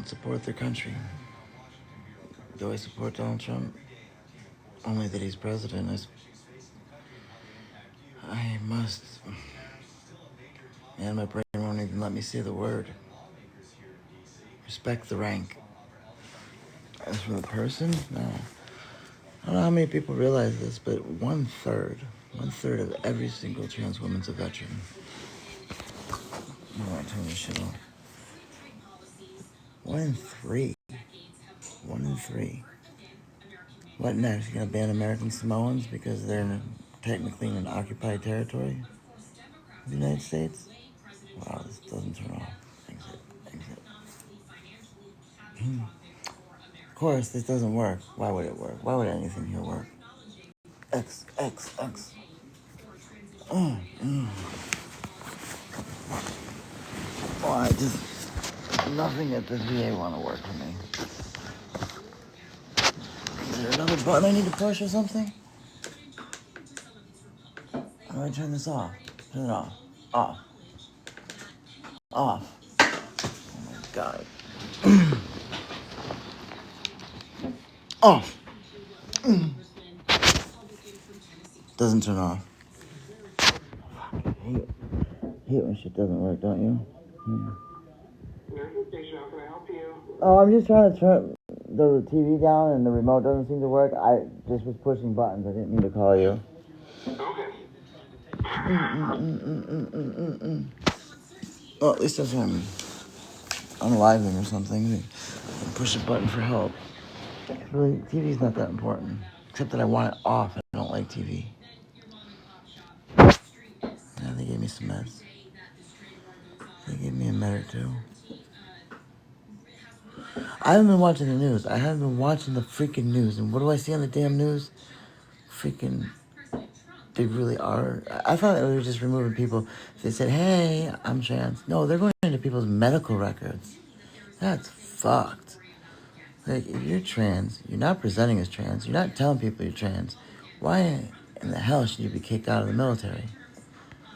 don't support their country. Do I support Donald Trump? Only that he's president. I must. And my brain won't even let me say the word. Respect the rank. As for the person, no. I don't know how many people realize this, but one third of every single trans woman's a veteran. I don't want to turn this shit off. 1 in 3. 1 in 3. What next? You gonna ban American Samoans because they're technically in an occupied territory of the United States? Wow, this doesn't turn off. Exit. Of course, this doesn't work. Why would it work? Why would anything here work? X. Why nothing at the VA want to work for me. Is there another button I need to push or something? How do I turn this off? Turn it off. Off. Oh my god. Off. Doesn't turn off. I hate when shit doesn't work, don't you? Nursing station, how can I help you? Oh, I'm just trying to turn the TV down and the remote doesn't seem to work. I just was pushing buttons. I didn't mean to call you. Okay. Well, at least if I'm unaliving or something, push a button for help. Really, TV's not that important. Except that I want it off. I don't like TV. Yeah, they gave me some meds. They gave me a med or two. I haven't been watching the news. I haven't been watching the freaking news. And what do I see on the damn news? Freaking, they really are. I thought they were just removing people. They said, hey, I'm trans. No, they're going into people's medical records. That's fucked. Like, if you're trans, you're not presenting as trans. You're not telling people you're trans. Why in the hell should you be kicked out of the military?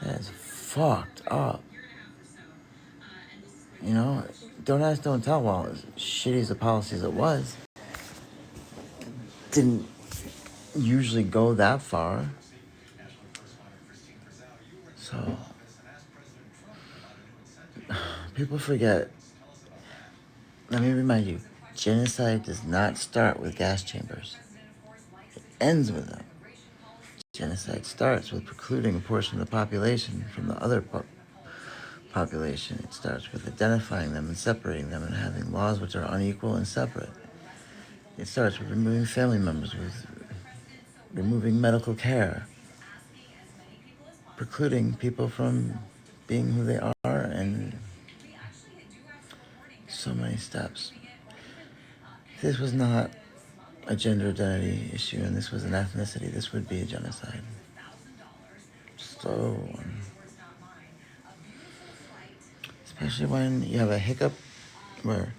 That's fucked up. You know, don't ask, don't tell. Well, as shitty as the policy as it was, didn't usually go that far. So, people forget. Let me remind you, genocide does not start with gas chambers. It ends with them. Genocide starts with precluding a portion of the population from the other population. It starts with identifying them and separating them and having laws which are unequal and separate. It starts with removing family members, with removing medical care, precluding people from being who they are, and so many steps. If this was not a gender identity issue and this was an ethnicity, this would be a genocide. So, especially when you have a hiccup where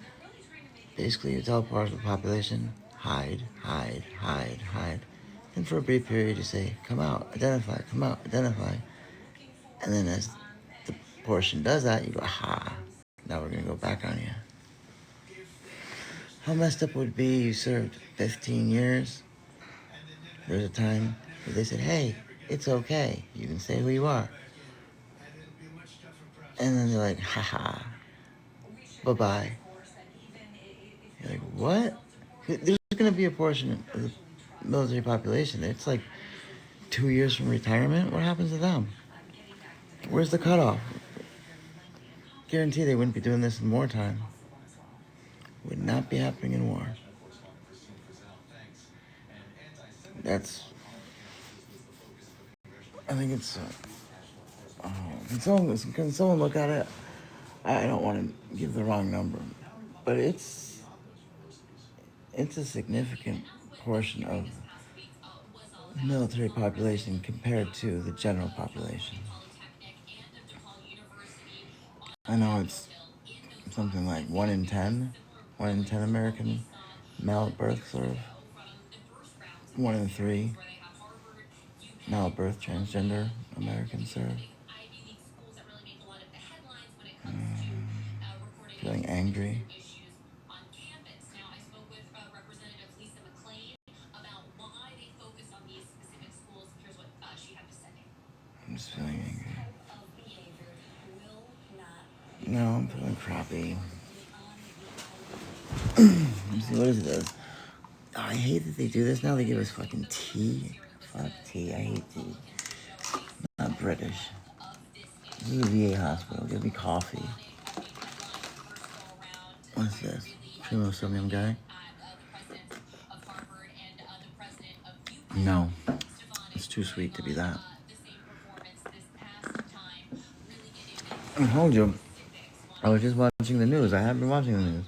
basically you tell part of the population, hide. And for a brief period you say, come out, identify. And then as the portion does that, you go, aha, now we're going to go back on you. How messed up would it be you served 15 years? There's a time where they said, hey, it's okay, you can say who you are. And then they're like, haha, bye-bye. You're like, what? There's going to be a portion of the military population. It's like 2 years from retirement. What happens to them? Where's the cutoff? Guarantee they wouldn't be doing this in wartime. Would not be happening in war. I think it's, can someone look at it? I don't want to give the wrong number, but it's a significant portion of the military population compared to the general population. I know it's something like 1 in 10 American male at birth serve. 1 in 3 male at birth transgender Americans serve. Feeling angry. No, I'm feeling crappy. Let's see, what is this? Oh, I hate that they do this now. They give us fucking tea. Fuck tea. I hate tea. Not British. This is a VA hospital. Give me coffee. What's this? Primo Sodium guy? No. It's too sweet to be that. I told you. I was just watching the news. I have been watching the news.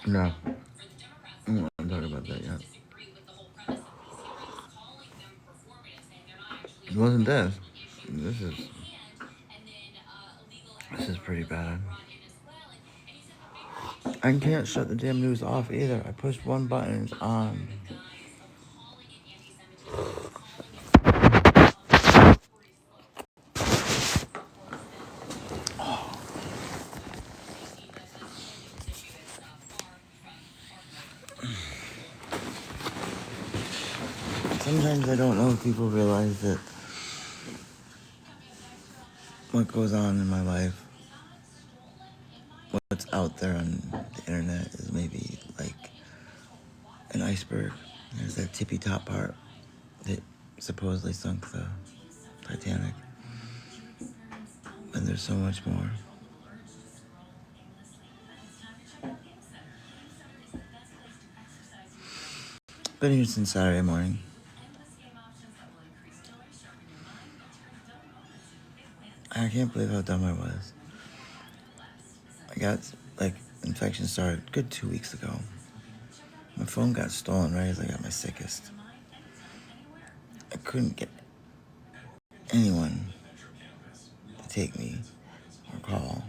No. I'm not talking about that yet. It wasn't this. This is pretty bad. I can't shut the damn news off either. I pushed one button and it's on. Sometimes I don't know if people realize that what goes on in my life, what's out there on the internet is maybe like an iceberg. There's that tippy top part that supposedly sunk the Titanic. And there's so much more. Been here since Saturday morning. I can't believe how dumb I was. I got, like, infection started good 2 weeks ago. My phone got stolen right as I got my sickest. I couldn't get anyone to take me or call.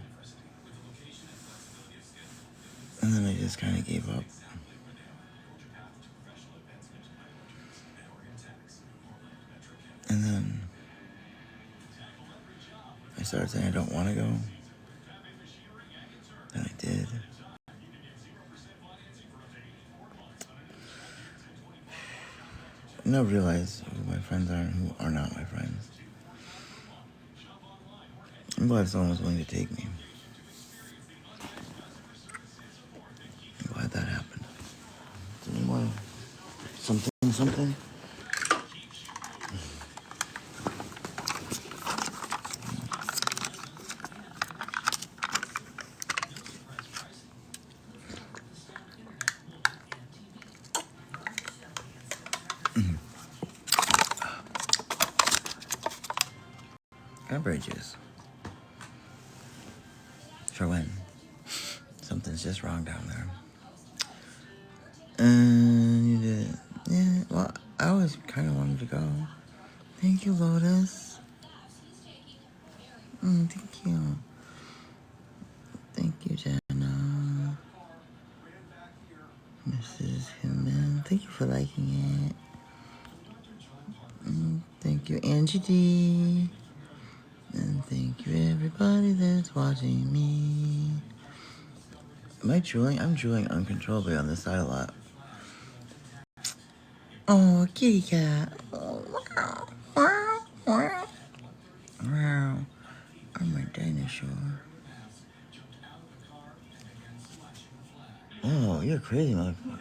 And then I just kind of gave up. And then I started saying I don't want to go. And I did. I now realize who my friends are and who are not my friends. I'm glad someone was willing to take me. I'm glad that happened. Do you want something? Cranberry juice. For when something's just wrong down there. And you did. Yeah, well, I always kind of wanted to go. Thank you, Lotus. Thank you. Thank you, Jenna. Mrs. Himmel. Thank you for liking it. Thank you, Angie D. And thank you, everybody that's watching me. Am I drooling? I'm drooling uncontrollably on this side a lot. Oh, kitty cat. Oh, wow. Wow. Wow. Wow. I'm a dinosaur. Oh, you're crazy, motherfucker.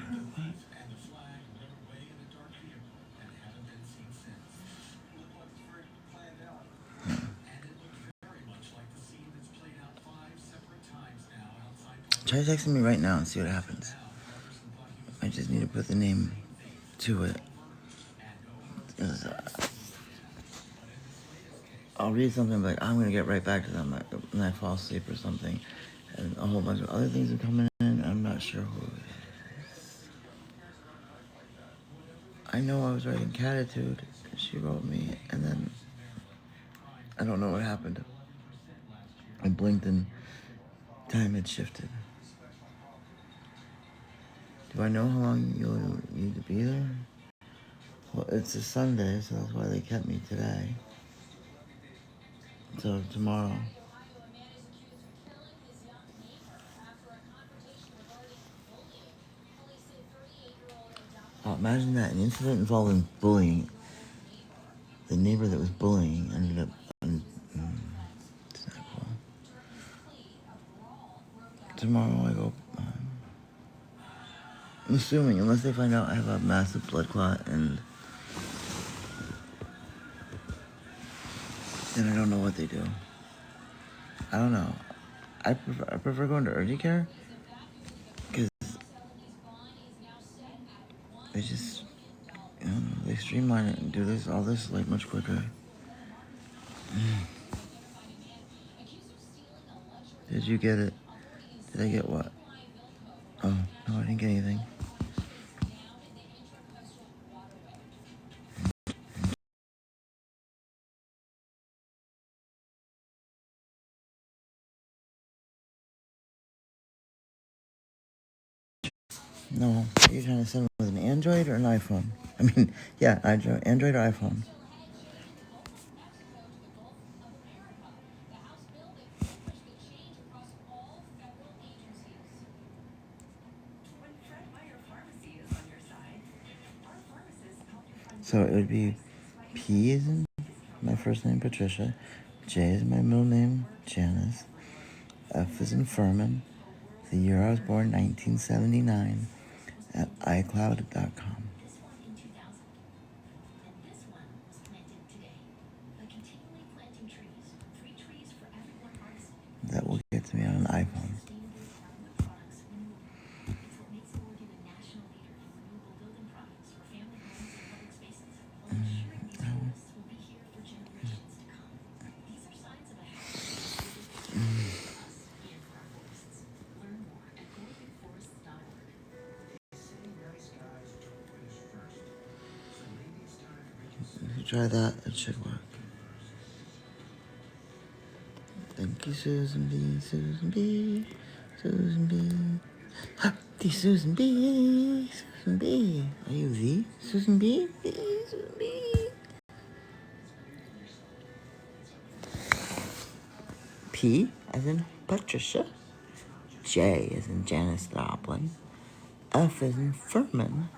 Try texting me right now and see what happens. I just need to put the name to it. I'll read something like, I'm gonna get right back to them, and I fall asleep or something. And a whole bunch of other things are coming in. I'm not sure who it is. I know I was writing Catitude. She wrote me, and then I don't know what happened. I blinked and time had shifted. Do I know how long you'll need to be there? Well, it's a Sunday, so that's why they kept me today. So tomorrow. Oh, imagine that, an incident involving bullying. The neighbor that was bullying ended up... it's not cool. Tomorrow I go... I'm assuming, unless they find out I have a massive blood clot and... then I don't know what they do. I don't know. I prefer going to urgent care because they just, they streamline it and do all this like much quicker. Did you get it? Did I get what? Oh, no, I didn't get anything. No, are you trying to send with an Android or an iPhone? I mean, yeah, Android or iPhone. So it would be P as in my first name, Patricia. J is my middle name, Janice. F is in Furman. The year I was born, 1979, at iCloud.com. That will get to me on an iPhone. If you try that, it should work. Thank you, Susan B. Susan B. Susan B. The Susan B. Susan B. Are you the Susan B? The Susan B. P as in Patricia. J as in Janice Joplin. F as in Furman.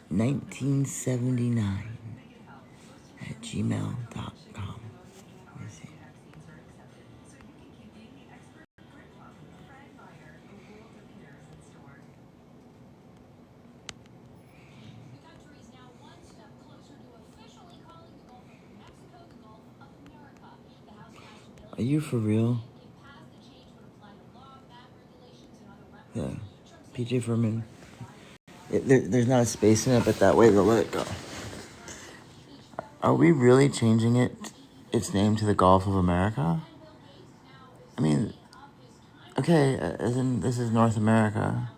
1979 at gmail.com. Let me see. Are you for real? Yeah. PJ Furman. There's not a space in it, but that way they'll let it go. Are we really changing its name to the Gulf of America? I mean, okay, as in this is North America.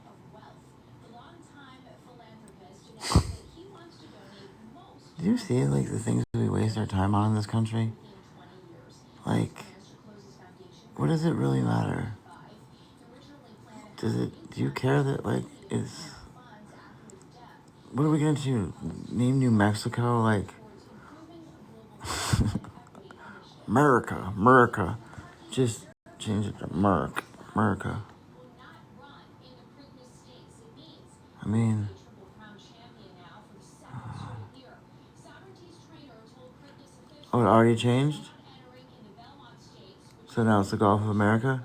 Do you see like the things we waste our time on in this country? Like, what does it really matter? Do you care that like it's... what are we gonna do? Name New Mexico like America. Just change it to America. I mean, oh, it already changed? So now it's the Gulf of America?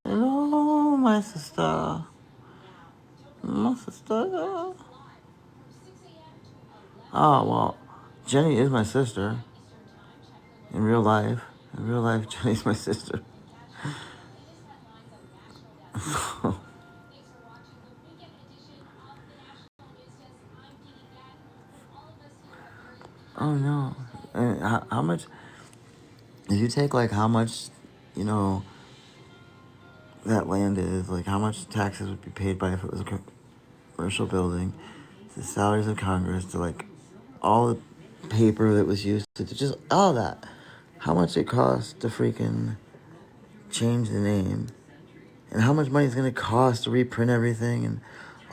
Hello, my sister. My sister. Oh, well, Jenny is my sister. In real life. In real life, Jenny's my sister. Oh, no. And how much... if you take, like, how much, that land is, like, how much taxes would be paid by if it was a commercial building, the salaries of Congress, to, like, all the paper that was used, to just all that. How much it costs to freaking change the name, and how much money it's going to cost to reprint everything and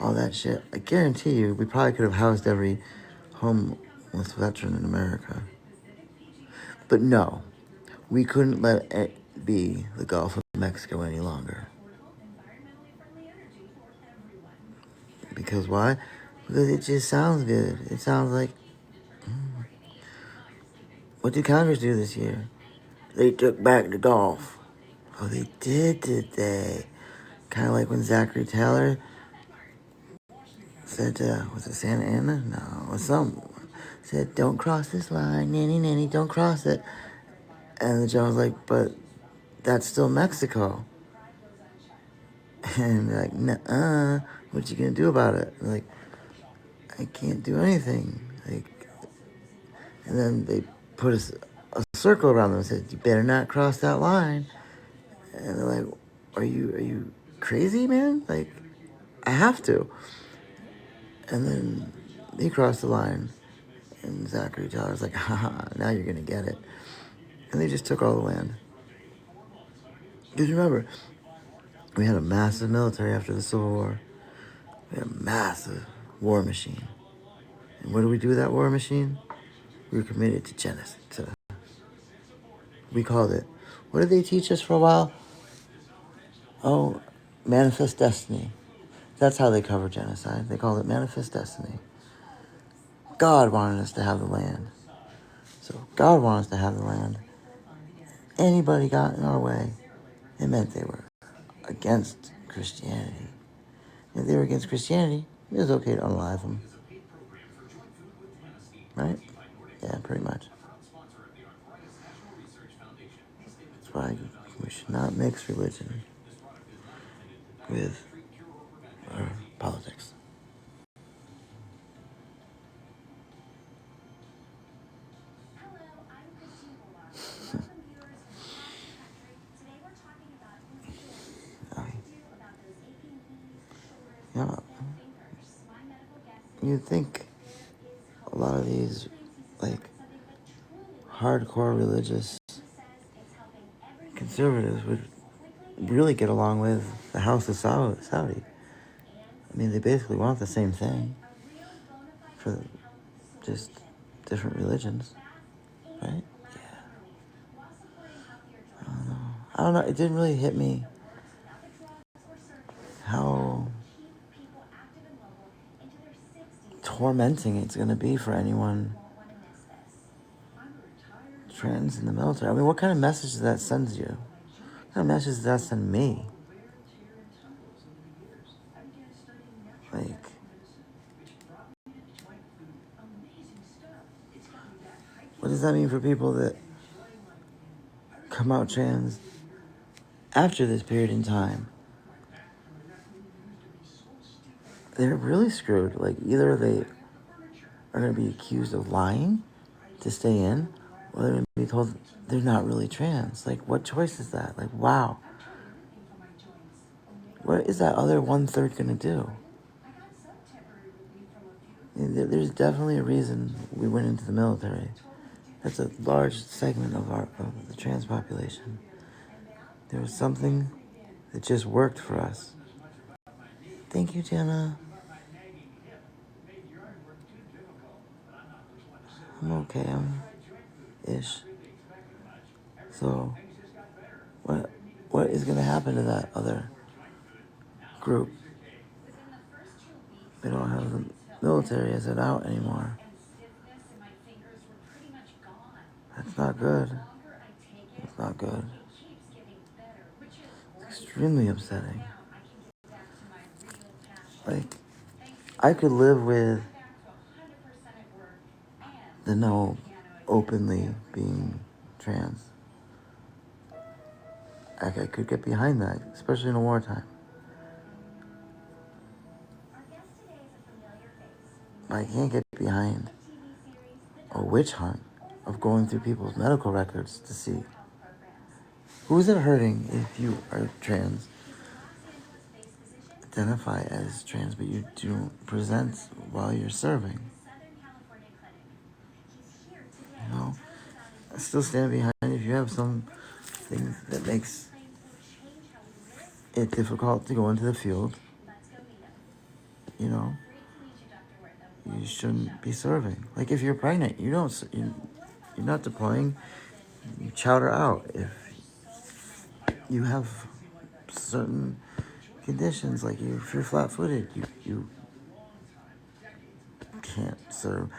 all that shit. I guarantee you, we probably could have housed every homeless veteran in America. But no, we couldn't let it be the Gulf of Mexico any longer. Because why? Because it just sounds good. It sounds like, what did Congress do this year? They took back the Gulf. Oh, they did they? Kind of like when Zachary Taylor said, was it Santa Ana? No, or something. Said, don't cross this line, nanny, nanny, don't cross it. And the judge was like, but that's still Mexico. And they're like, nuh-uh, what you gonna do about it? And like, I can't do anything. Like, and then they put a circle around them and said, you better not cross that line. And they're like, are you crazy, man? Like, I have to. And then they crossed the line. And Zachary Taylor's like, haha, now you're gonna get it. And they just took all the land. Because remember, we had a massive military after the Civil War. We had a massive war machine. And what do we do with that war machine? We were committed to genocide. We called it, what did they teach us for a while? Oh, manifest destiny. That's how they cover genocide. They called it manifest destiny. God wanted us to have the land. So God wanted us to have the land. Anybody got in our way, it meant they were against Christianity. If they were against Christianity, it was okay to unalive them. Right? Yeah, pretty much. That's why we should not mix religion with our politics. Yeah. You'd think a lot of these, like, hardcore religious conservatives would really get along with the House of Saudi. I mean, they basically want the same thing for just different religions, right? Yeah. I don't know. It didn't really hit me how tormenting it's going to be for anyone trans in the military. I mean, what kind of message does that send you? What kind of message does that send me? Like, what does that mean for people that come out trans after this period in time? They're really screwed. Like, either they are going to be accused of lying to stay in, or they're going to be told they're not really trans. Like, what choice is that? Like, wow. What is that other 1/3 going to do? There's definitely a reason we went into the military. That's a large segment of the trans population. There was something that just worked for us. Thank you, Jenna. I'm okay. I'm ish. So, what is going to happen to that other group? They don't have the military as it out anymore. That's not good. It's not good. It's extremely upsetting. Like, I could live with the no openly being trans. I could get behind that, especially in a wartime. But I can't get behind a witch hunt of going through people's medical records to see who's it hurting if you are trans, identify as trans, but you don't present while you're serving. You know, I still stand behind if you have some things that makes it difficult to go into the field. You know, you shouldn't be serving. Like, if you're pregnant, you're not deploying. You chowder out. If you have certain conditions, like if you're flat-footed, you can't serve.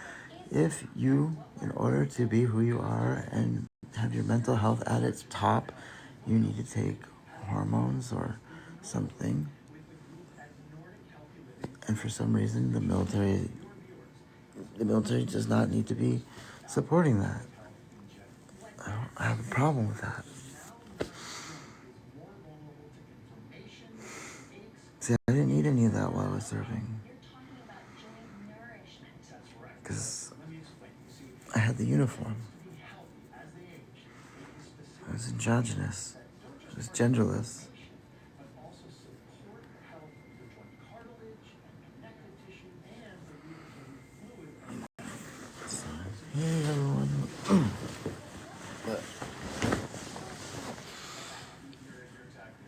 If you, in order to be who you are and have your mental health at its top, you need to take hormones or something. And for some reason, the military does not need to be supporting that. I don't have a problem with that. See, I didn't need any of that while I was serving. Because I had the uniform. I was androgynous. I was genderless. So, hey everyone. But,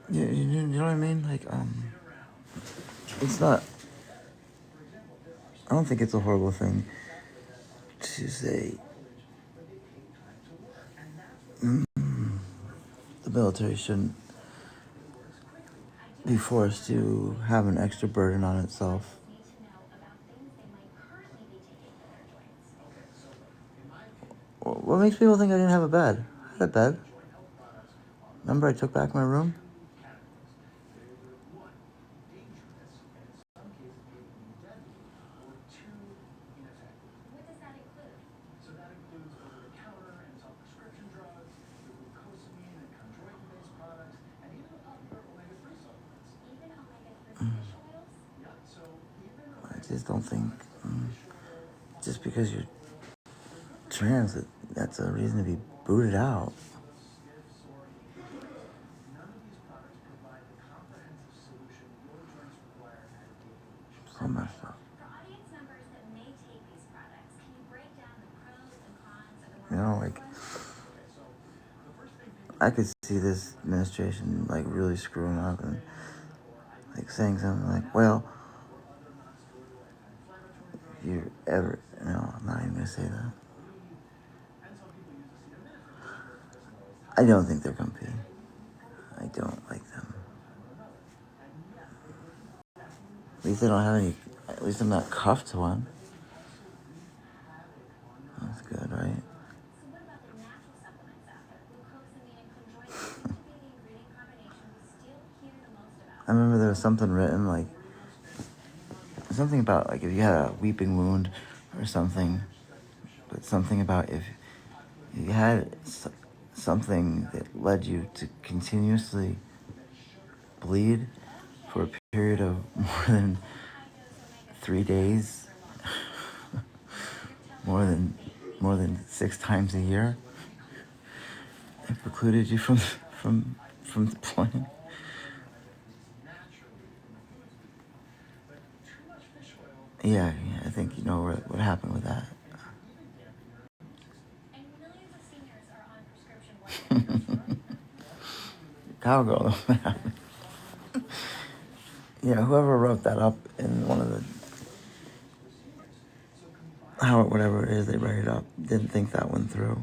you know what I mean? Like, it's not, I don't think it's a horrible thing to say, the military shouldn't be forced to have an extra burden on itself. What makes people think I didn't have a bed? I had a bed. Remember I took back my room? I just don't think, just because you're trans, that's a reason to be booted out. So messed up. You know, like, I could see this administration, like, really screwing up and, like, saying something like, well, if you ever, no, I'm not even gonna say that. I don't think they're comfy. I don't like them. At least they don't have any, at least I'm not cuffed to one. That's good, right? I remember there was something written, like, something about, like, if you had a weeping wound or something, but something about if you had something that led you to continuously bleed for a period of more than 3 days, more than 6 times a year, it precluded you from deploying. Yeah, I think you know what happened with that. Cowgirl. Yeah, whoever wrote that up in one of the whatever it is they write it up didn't think that one through.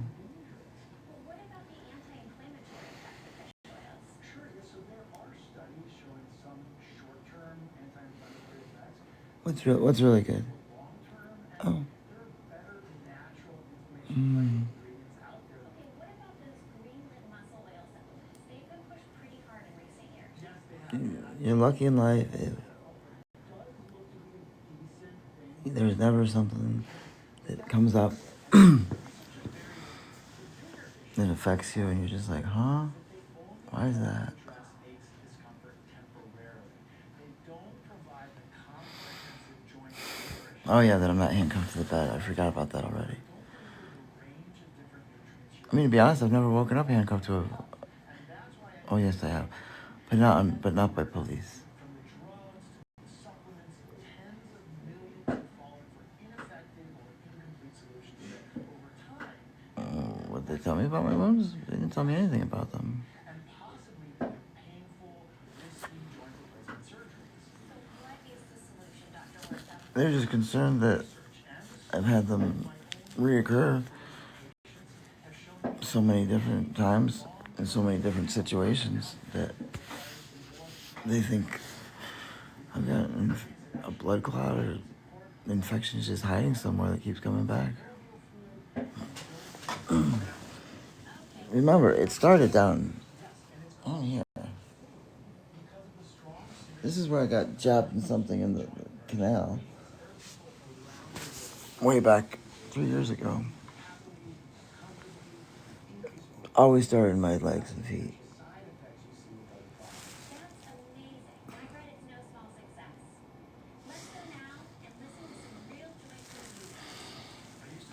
What's really good? Oh. You're lucky in life if there's never something that comes up that affects you and you're just like, huh? Why is that? Oh yeah, that I'm not handcuffed to the bed. I forgot about that already. I mean, to be honest, I've never woken up handcuffed to a... Oh yes, I have. But not by police. What did they tell me about my wounds? They didn't tell me anything about them. They're just concerned that I've had them reoccur so many different times in so many different situations that they think I've got a blood clot or infection is just hiding somewhere that keeps coming back. Remember, it started down here. This is where I got jabbed in something in the canal. Way back 3 years ago. Always started in my legs and feet.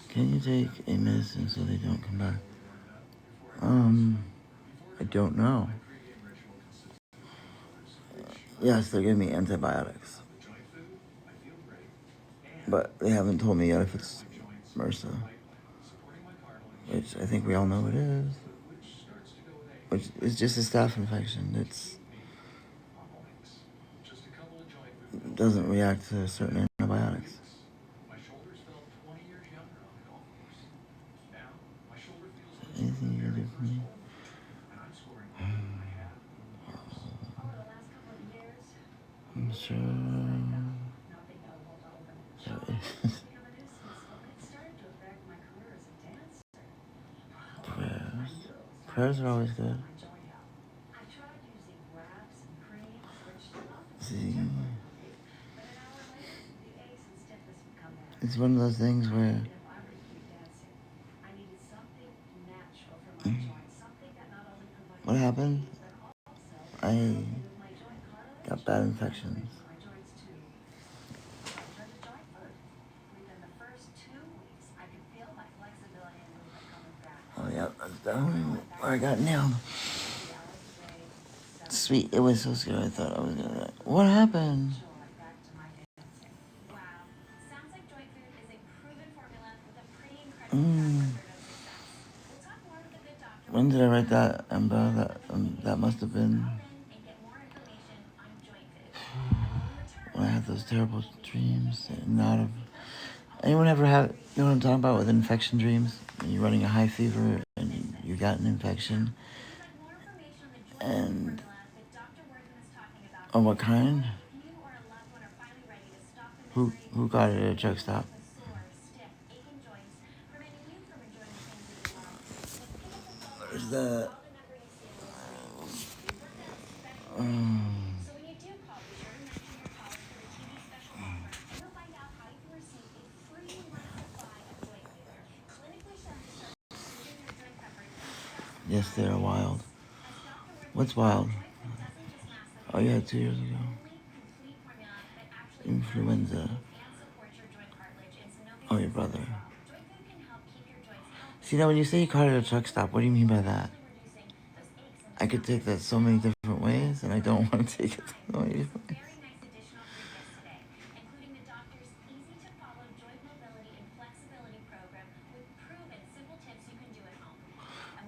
Can you take a medicine so they don't come back? I don't know. Yes, they're giving me antibiotics. But they haven't told me yet if it's MRSA. Which I think we all know it is. Which is just a staph infection. It doesn't react to certain antibiotics. Anything you can do for me? I'm sure. Prayers. Prayers are always good. See, it's one of those things where what happened? I got bad infections. Oh yeah, that's definitely where I got nailed. Sweet, it was so scary. I thought I was gonna die. What happened? When did I write that, Ember? That must have been when I had those terrible dreams. Not of anyone ever have, you know what I'm talking about with infection dreams? When you're running a high fever and you got an infection. And oh, what kind? Who got it at a truck stop? There's the yes, they're wild. What's wild? Oh yeah, 2 years ago. Influenza. Oh, your brother. See, now when you say you caught it at a truck stop, what do you mean by that? I could take that so many different ways, and I don't want to take it so many different ways.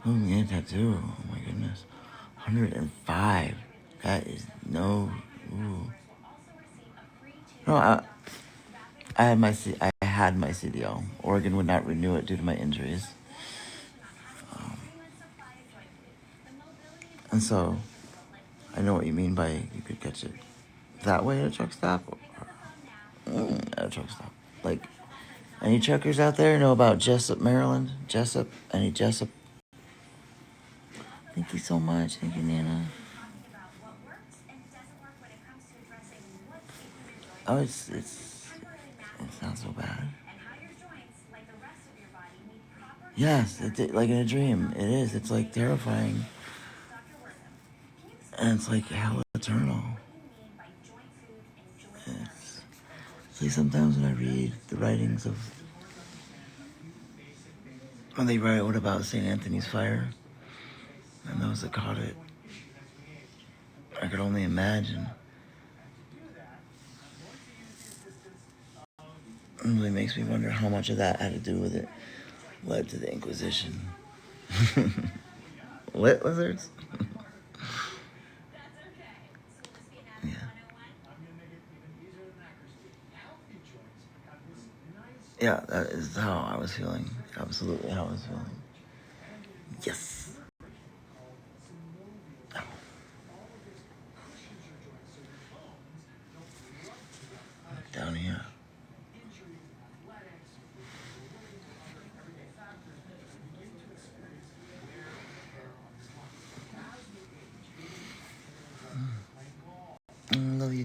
Oh, yeah, tattoo. Oh my goodness. 105. That is no. Ooh. No, I had my CDL. Oregon would not renew it due to my injuries. And so, I know what you mean by you could catch it that way at a truck stop. At a truck stop. Like, any truckers out there know about Jessup, Maryland? Jessup? Any Jessup? Thank you so much. Thank you, Nana. Oh, it sounds so bad. Yes, like in a dream. It is. It's like terrifying. And it's like hell eternal. It's like sometimes when I read the writings of when they wrote about St. Anthony's fire and those that caught it, I could only imagine. It really makes me wonder how much of that had to do with it led to the Inquisition. Lit lizards? Yeah. Yeah, that is how I was feeling. Absolutely how I was feeling. Yes.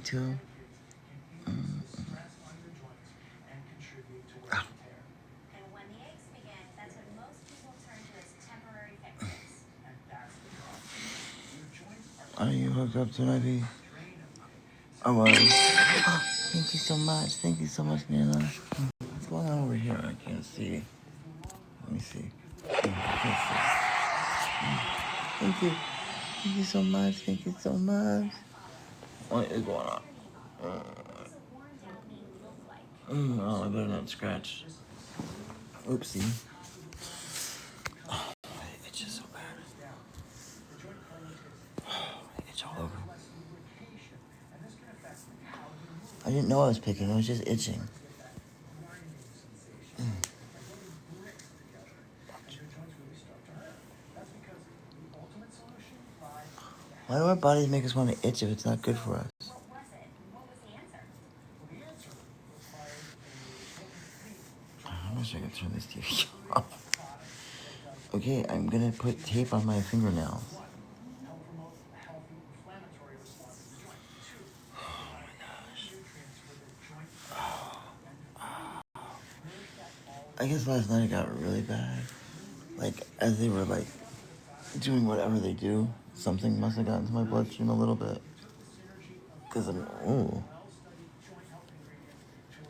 too. Ah. Are you hooked up to an IV? I was. Oh, thank you so much. Thank you so much, Nana. What's going on over here? I can't see. Let me see. I can't see. Thank you. Thank you so much. Thank you so much. What is going on? Oh, I better not scratch. Oopsie. Oh, it itches so bad. It itches all over. I didn't know I was picking. I was just itching. Why do our bodies make us want to itch if it's not good for us? I wish I could turn this TV off. Okay, I'm gonna put tape on my fingernails. I guess last night it got really bad. Like, as they were, like, doing whatever they do, something must have gotten to my bloodstream a little bit. Because I'm, ooh.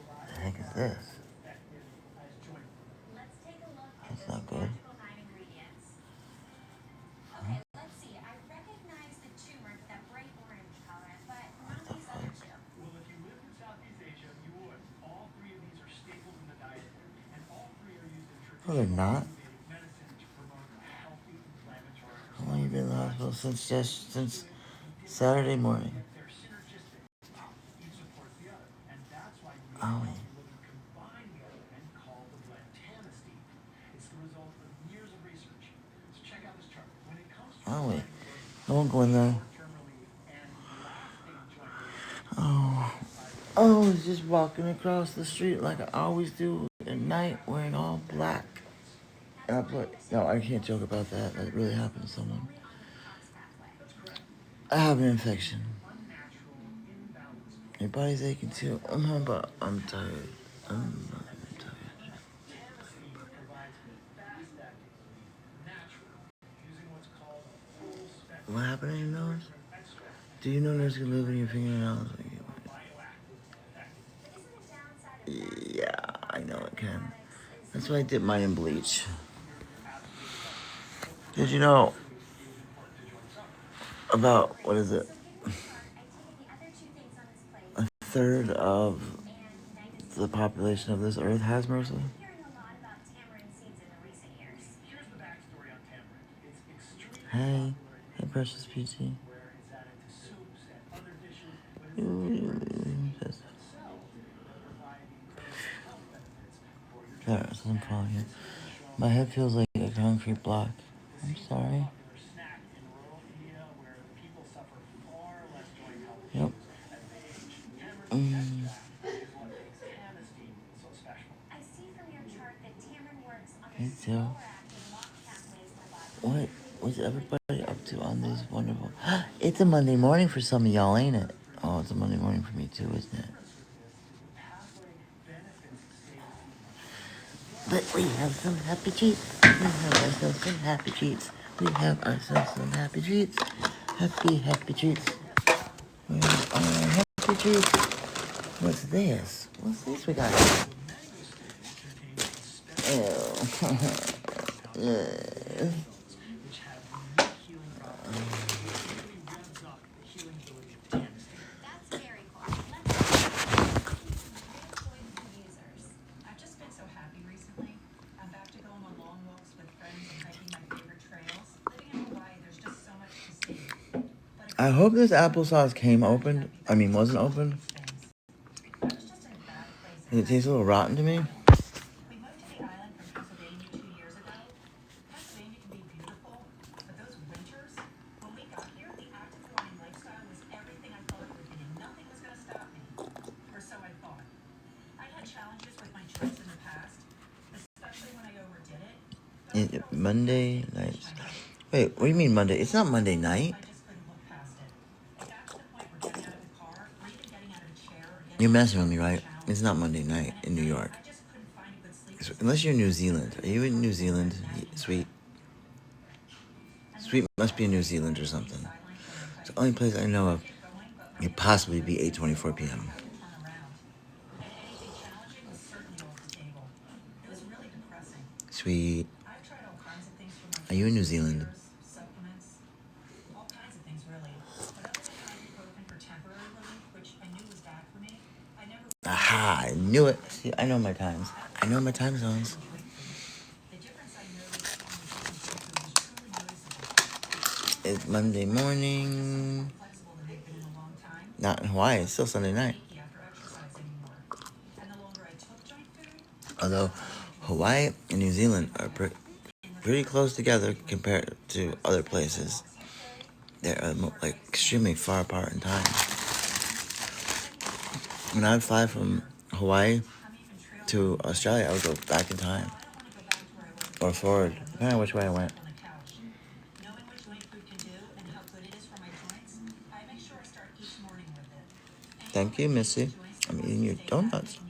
What the heck is this? That's not good. Huh? What the fuck? No, they're not. How long have you been in the hospital? Since Saturday morning. Owie. Owie. I won't go in there. Oh. I was just walking across the street like I always do at night, wearing all black. And I put, no, I can't joke about that. That really happened to someone. I have an infection. Your body's aching too. But I'm tired. I'm tired. What happened to your nose? Do you know nurse can live in your fingernails? Yeah, I know it can. That's why I dip mine in bleach. Did you know about, what is it? A third of the population of this earth has MRSA? Hey. Hey, Precious Peachy. There, so I'm calling it. My head feels like a concrete block. I'm sorry. Yep. Me too. What was everybody up to on these wonderful... It's a Monday morning for some of y'all, ain't it? Oh, it's a Monday morning for me too, isn't it? But we have some happy treats. We have ourselves some happy treats. We have ourselves some happy treats. Happy, happy treats. We have our happy treats. What's this? What's this we got? Ew. I hope this applesauce came opened. I mean, wasn't opened. It tastes a little rotten to me. Monday nights. Wait, what do you mean Monday? It's not Monday night. You're messing with me, right? It's not Monday night in New York. Unless you're in New Zealand. Are you in New Zealand, Sweet? Sweet must be in New Zealand or something. It's the only place I know of could possibly be 8:24 p.m. Sweet. Are you in New Zealand? Aha, I knew it. See, I know my times. I know my time zones. It's Monday morning. Not in Hawaii. It's still Sunday night. Although Hawaii and New Zealand are pretty close together compared to other places. They're like extremely far apart in time. When I would fly from Hawaii to Australia, I would go back in time or forward, depending on which way I went. Thank you, Missy. I'm eating your donuts.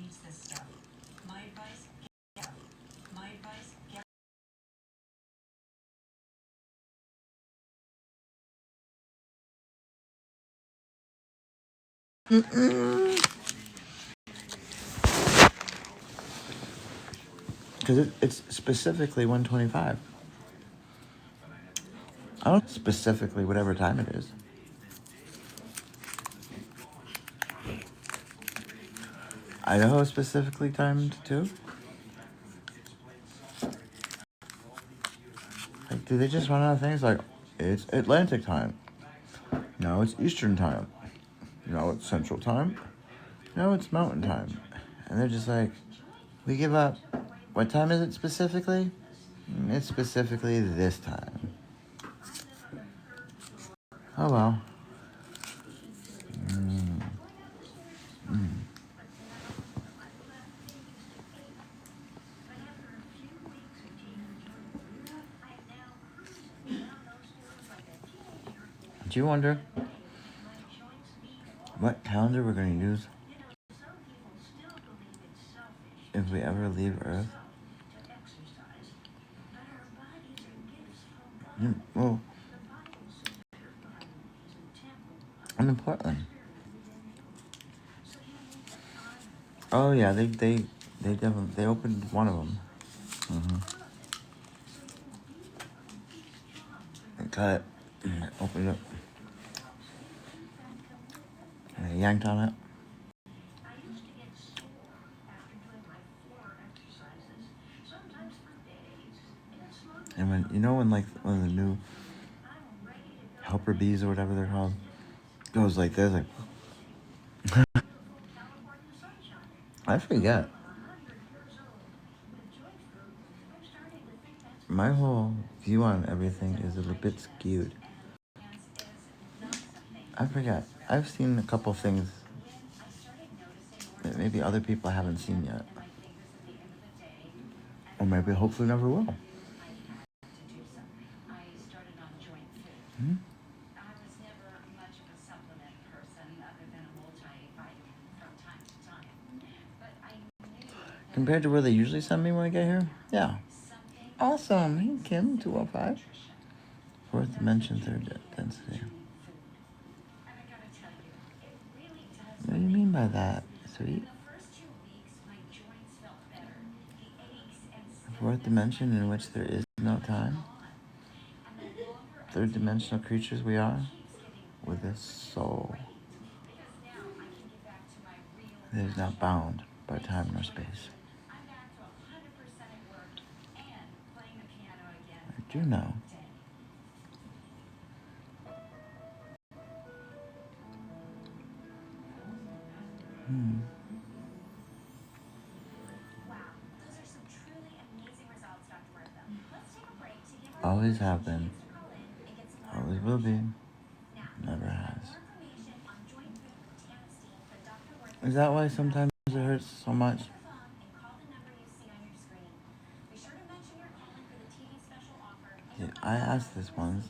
Because it's specifically 125. I don't specifically whatever time it is. Idaho specifically timed too? Like, do they just run out of things like, it's Atlantic time? No, it's Eastern time. No, it's Central time. No, it's Mountain time. And they're just like, we give up. What time is it specifically? It's specifically this time. Oh well. Do you wonder what calendar we're going to use if we ever leave Earth? Well, I'm in Portland. Oh yeah, they definitely they opened one of them. They cut it, opened it, and they yanked on it. And when like one of the new helper bees or whatever they're called goes like this, like I forget. My whole view on everything is a little bit skewed. I forget. I've seen a couple things that maybe other people haven't seen yet. Or maybe hopefully never will. Compared to where they usually send me when I get here? Yeah. Awesome. Hey, Kim, 205. Fourth dimension, third density. What do you mean by that, Sweet? Fourth dimension in which there is no time? Third dimensional creatures we are, with a soul that is not bound by time nor space. I do know. Always have been. Always will be. Never has. Is that why sometimes it hurts so much? Yeah, I asked this once.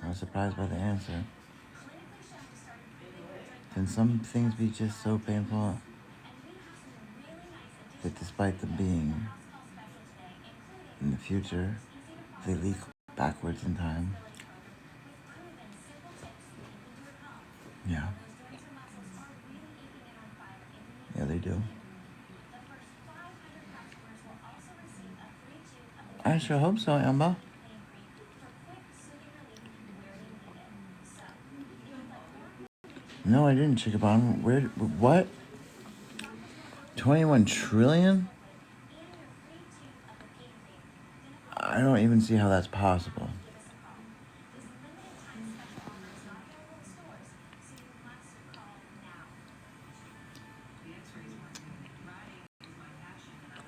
I was surprised by the answer. Can some things be just so painful that despite them being in the future, they leak backwards in time? Yeah. Yeah, they do. I sure hope so, Amber. No, I didn't, Chickabon. Where? What? 21 trillion? I don't even see how that's possible.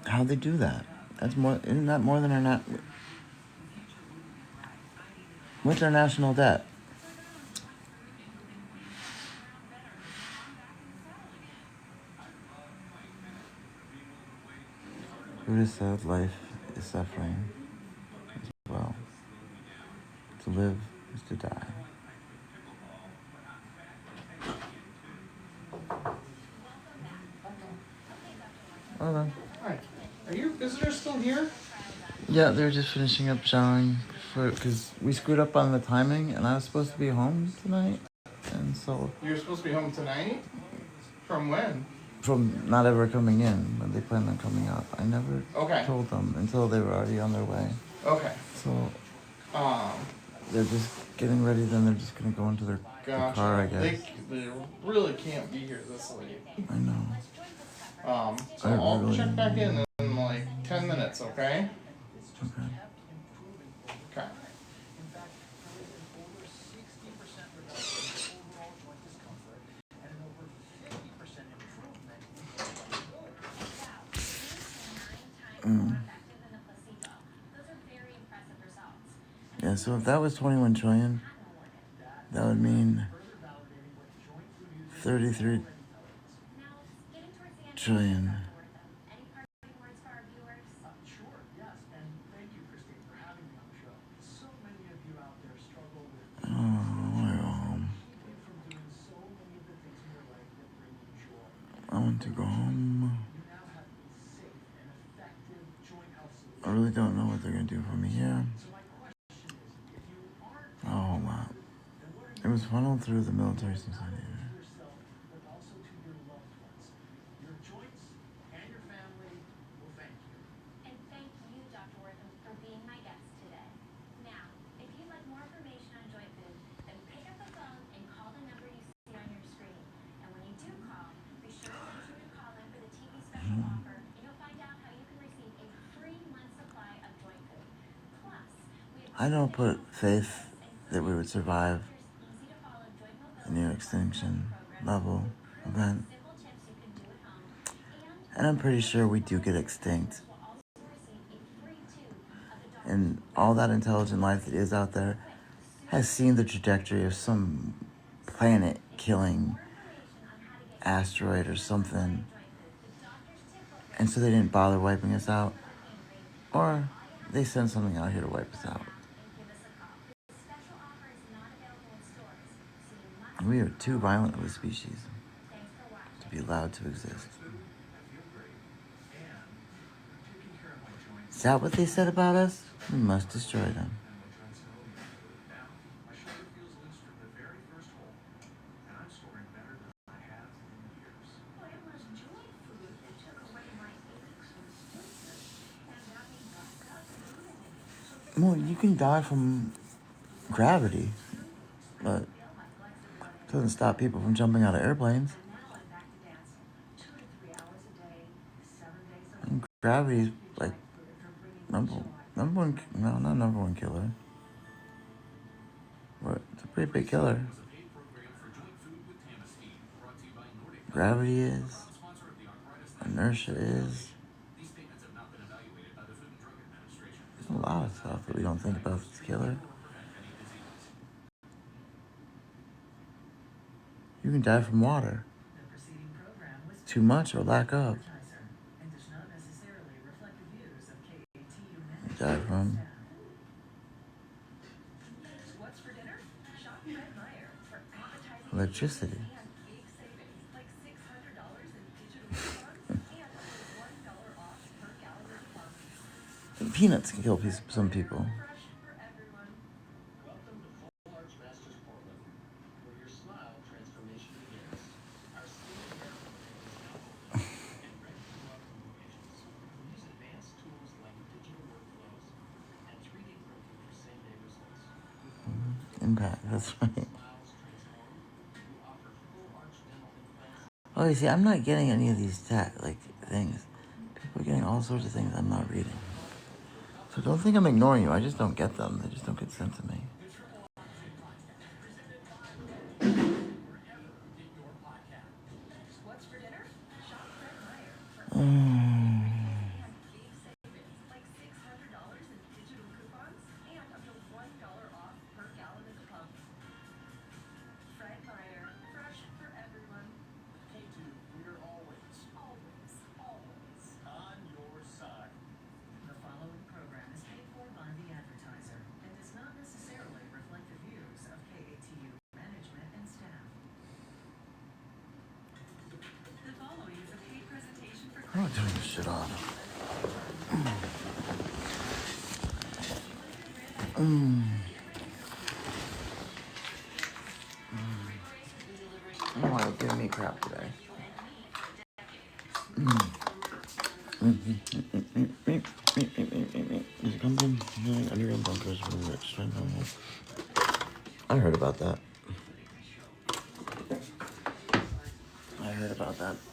How'd they do that? That's more. Isn't that more than our what's our national debt? Buddha said life is suffering as well. To live is to die. Okay. Hi. Are your visitors still here? Yeah, they're just finishing up showering because we screwed up on the timing, and I was supposed to be home tonight, and so You're supposed to be home tonight? From when? from not ever coming in when they planned on coming up, I never Okay. told them until they were already on their way. Okay. So Um, they're just getting ready. Then they're just gonna go into their car, I guess. They really can't be here this late. I know. So I'll check back in like 10 minutes, okay? Okay. Okay. Yeah, so if that was 21 trillion, that would mean 33 trillion. Oh, I want to go home. I really don't know what they're gonna do for me here. Oh wow. It was funneled through the military society. I don't put faith that we would survive the near extinction level event. And I'm pretty sure we do get extinct. And all that intelligent life that is out there has seen the trajectory of some planet killing asteroid or something. And so they didn't bother wiping us out. Or they sent something out here to wipe us out. We are too violent of a species to be allowed to exist. Is that what they said about us? We must destroy them. Well, you can die from gravity, but it doesn't stop people from jumping out of airplanes. And gravity's like number one, no, not number one killer. But it's a pretty big killer. Gravity is. Inertia is. There's a lot of stuff that we don't think about that's killer. You can die from water. Too much or lack of. You die from electricity. peanuts can kill some people. Impact, that's right. Oh, you see, I'm not getting any of these things. People are getting all sorts of things I'm not reading. So don't think I'm ignoring you. I just don't get them. They just don't get sent to me. I'm not turning this shit on. I don't want to give me crap today. There's a company doing underground bunkers for the rich. I heard about that.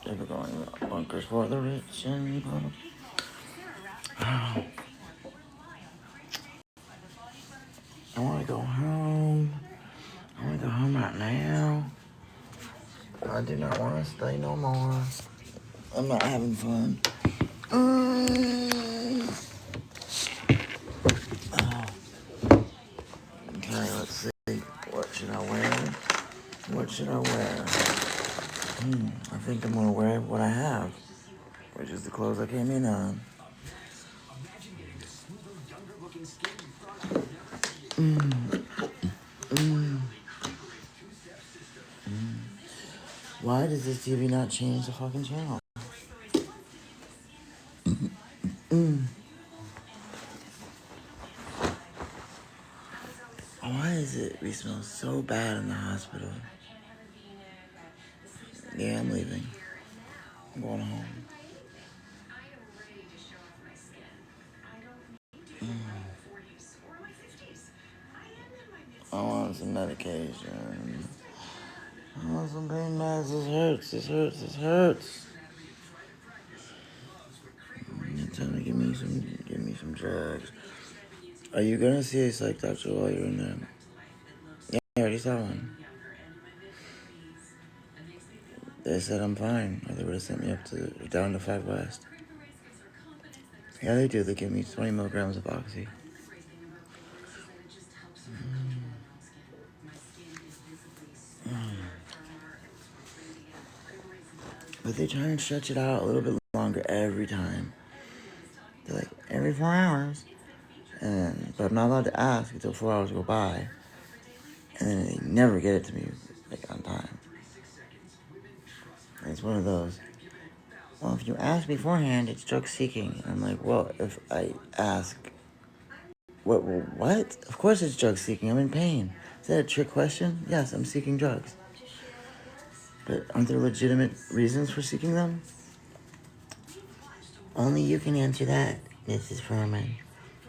They were going bunkers for the rich and blah, blah. I want to go home. I want to go home right now. I do not want to stay no more. I'm not having fun. Okay, let's see. What should I wear? I think I'm going to wear what I have, which is the clothes I came in on. Why does this TV not change the fucking channel? Why is it we smell so bad in the hospital? Yeah, I'm leaving. I'm going home. I want some medication. I want some pain meds. This hurts. It's time to give me some drugs. Are you gonna see a psych doctor while you're in there? Yeah, I already saw one. They said I'm fine, or they would have sent me down to 5 West. Yeah, they do. They give me 20 milligrams of oxy. But they try and stretch it out a little bit longer every time. They're like, every 4 hours. But I'm not allowed to ask until 4 hours go by. And then they never get it to me, on time. And it's one of those, well, if you ask beforehand, it's drug seeking. And I'm like, well, if I ask, what? Of course it's drug seeking. I'm in pain. Is that a trick question? Yes, I'm seeking drugs. But aren't there legitimate reasons for seeking them? Only you can answer that, Mrs. Furman.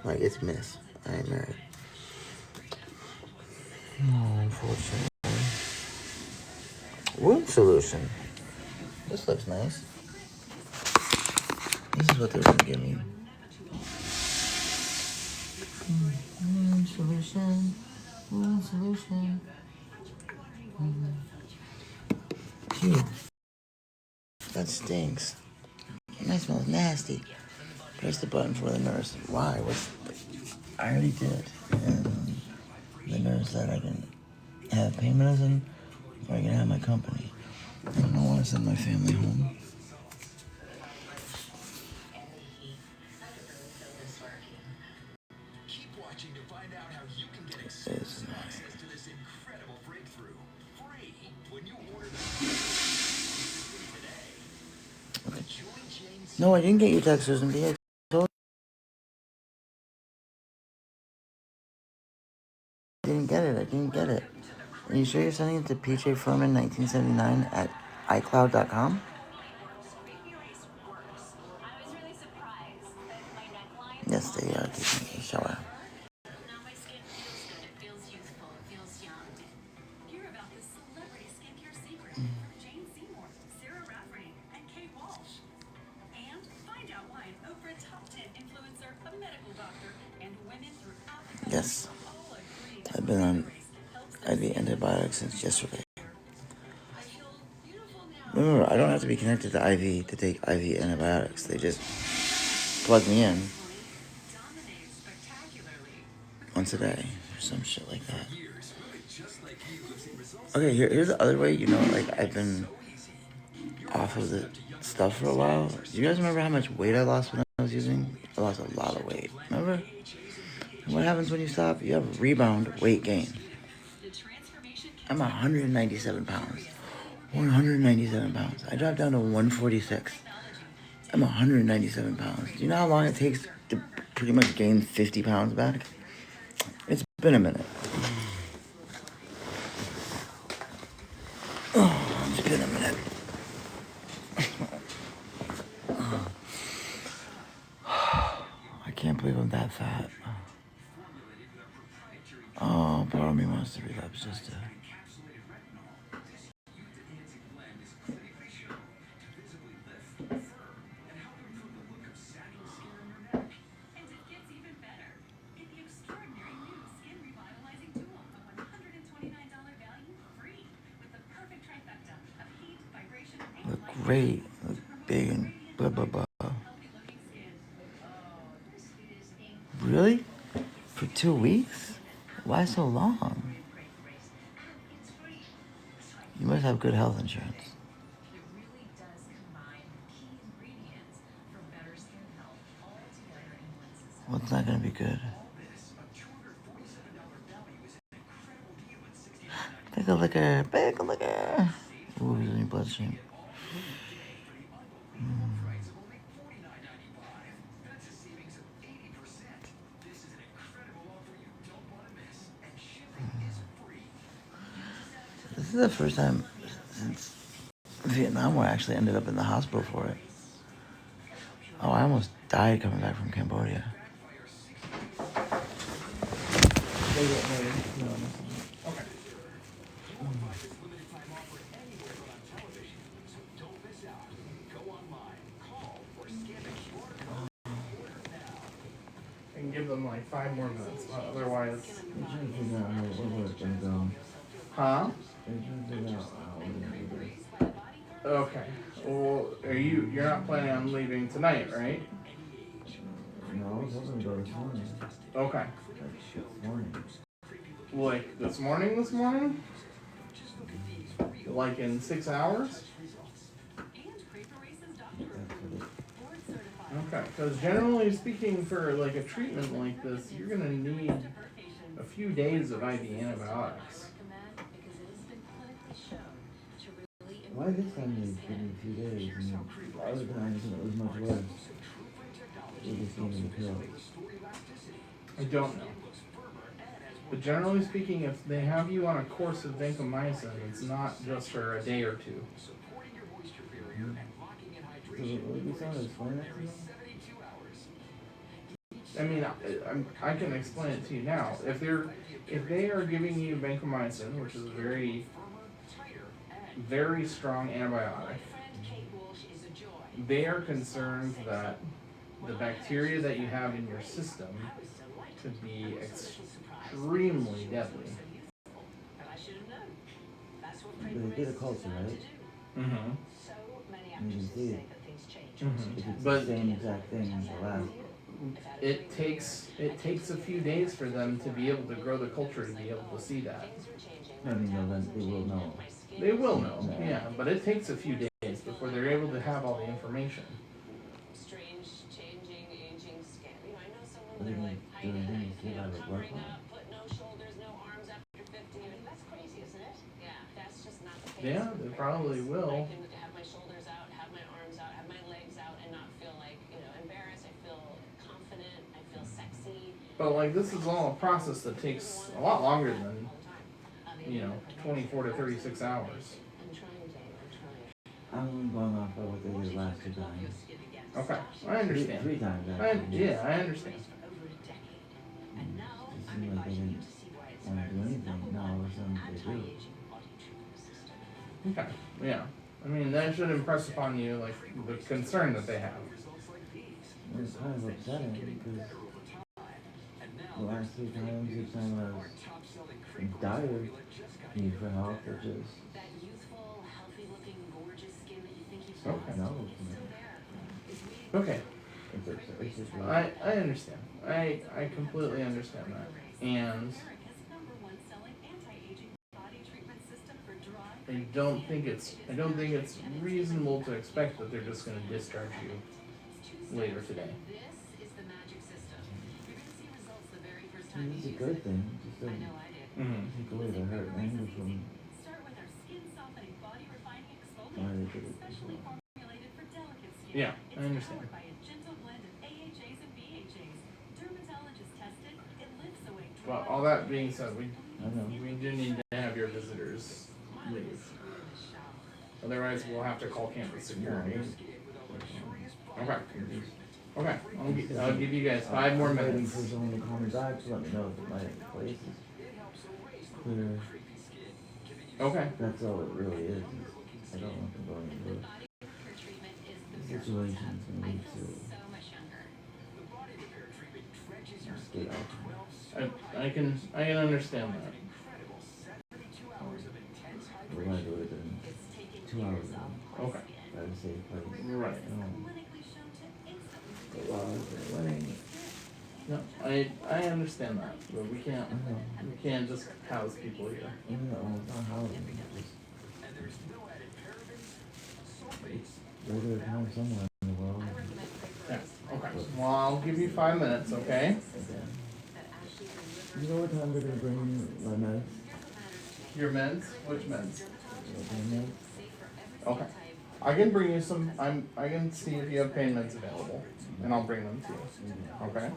Like, it's Miss. I ain't married. Oh, unfortunately. Wound solution. This looks nice. This is what they're gonna give me. Wound solution. Phew. That stinks. That smells nasty. Press the button for the nurse. Why? I already did. And the nurse said I can have pain medicine or I can have my company. I don't want to send my family home. Keep watching to find out how you can get exclusive access to this incredible breakthrough. Free when you order today. No, I didn't get you text, Susan B. didn't get it. I didn't get it. Are you sure you're sending it to PJ Furman 1979 at iCloud.com? Yes, they are keeping me a shower. Now my skin feels good. It feels youthful. It feels young. Hear about this celebrity skincare secret from Jane Seymour, Sarah Rafferty, and Kate Walsh. And find out why an Oprah top 10 influencer, a medical doctor, and women throughout the country Yes. all agree that I've been on helps IV antibiotics since yesterday. I feel beautiful now. Remember, I don't have to be connected to IV to take IV antibiotics. They just plug me in Dominate spectacularly. once a day or some shit like that. Okay, here's the other way. You know, like, I've been off of the stuff for a while. Do you guys remember how much weight I lost when I was using? I lost a lot of weight. Remember? And what happens when you stop? You have rebound weight gain. I'm 197 pounds. 197 pounds. I dropped down to 146. I'm 197 pounds. Do you know how long it takes to pretty much gain 50 pounds back? It's been a minute. Oh, it's been a minute. I can't believe I'm that fat. Oh, part of me wants to relapse just to... And it gets even better. Get the extraordinary new skin revitalizing duo, a $129 value free with the perfect trifecta of heat, vibration, and Look light. great. Look big and blah, blah, blah. Healthy looking skin. Oh, this is incredible. Really? For 2 weeks? Why so long? You must have good health insurance. It really does combine key ingredients for better skin health all together in one system. What's not gonna be good? Take a liquor. Take a liquor. Ooh, he's in your bloodstream. This is the first time since Vietnam where I actually ended up in the hospital for it. Oh, I almost died coming back from Cambodia. Okay. I can give them like 5 more minutes, otherwise. Huh? Okay. Well, you're not planning on leaving tonight, right? No, I was hoping to go this morning. Okay. Like this morning? Like in 6 hours? Okay, because generally speaking, for like a treatment like this, you're gonna need a few days of IV antibiotics. Why this time they give me a few days and the other times it was much worse? They just gave me the pill. I don't know. But generally speaking, if they have you on a course of vancomycin, it's not just for a day or two. I mean, I can explain it to you now. If they are giving you vancomycin, which is a very, very strong antibiotic, they are concerned that the bacteria that you have in your system could be extremely deadly. But they did a culture, right? Mm-hmm. And you can see it. Mm-hmm. If it's But the same exact thing as the last. it takes a few days for them to be able to grow the culture to be able to see that. I mean, no, then they will know. They will know, yeah, but it takes a few days before they're able to have all the information. Strange, changing, aging skin. You know, I know some What do you women mean? Do anything to see you know, how it covering works? up, put no shoulders, no arms after 50. That's crazy, isn't it? Yeah, that's just not the case. Yeah, they probably will. I can have my shoulders out, have my arms out, have my legs out, and not feel like, embarrassed. I feel confident. I feel sexy. But like this is all a process that takes a lot longer than 24 to 36 hours. I'm going off of what they did last 2 times. Okay, I understand. Three times actually. Yeah, I understand. It seemed like they didn't want to do anything. Now all of a sudden they do. Okay, yeah. I mean, that should impress upon you like the concern that they have. It's kind of upsetting because the last 3 times, each time I was in dire need for help, it just no. Okay. It's just I understand. I completely understand that. And I don't think it's reasonable to expect that they're just going to discharge you later today. It's a good thing. Just doesn't take away the hurt and anger from why they did it before. Yeah, I understand. Well, all that being said, we do need to have your visitors leave. Otherwise, we'll have to call campus security. Okay. Okay. I'll give you guys 5 more waiting minutes. for someone to call me back to let me know that my place is clear. Okay. That's all it really is. I don't want them going into situations and lead to skate out. I can understand that. We're going to do it in 2 hours ago. Okay. At a safe place. Right. But while I was winning, No, I understand that, but we can't just house people here. even though it's not housing, it's regular time somewhere in the world. Yeah. Okay. Well, I'll give you 5 minutes. Okay. Okay. You know what time they're gonna bring my meds? Your meds? Which meds? Pain meds? Okay. I can bring you some. I can see if you have pain meds available, and I'll bring them to you. Okay.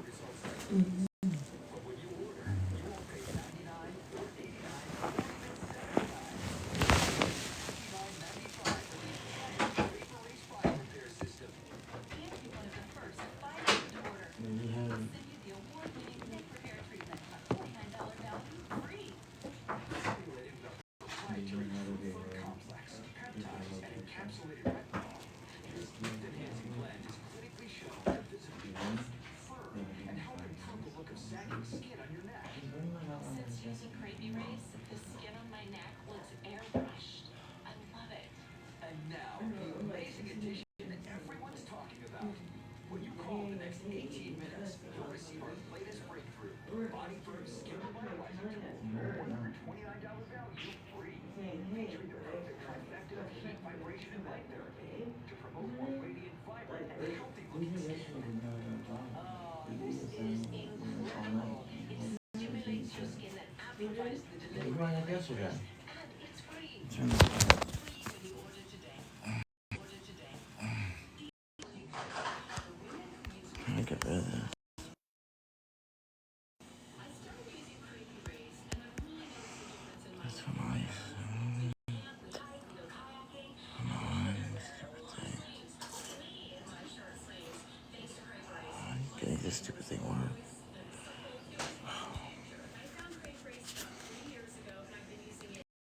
I get rid of this. That's for my stupid thing. Getting this stupid thing work.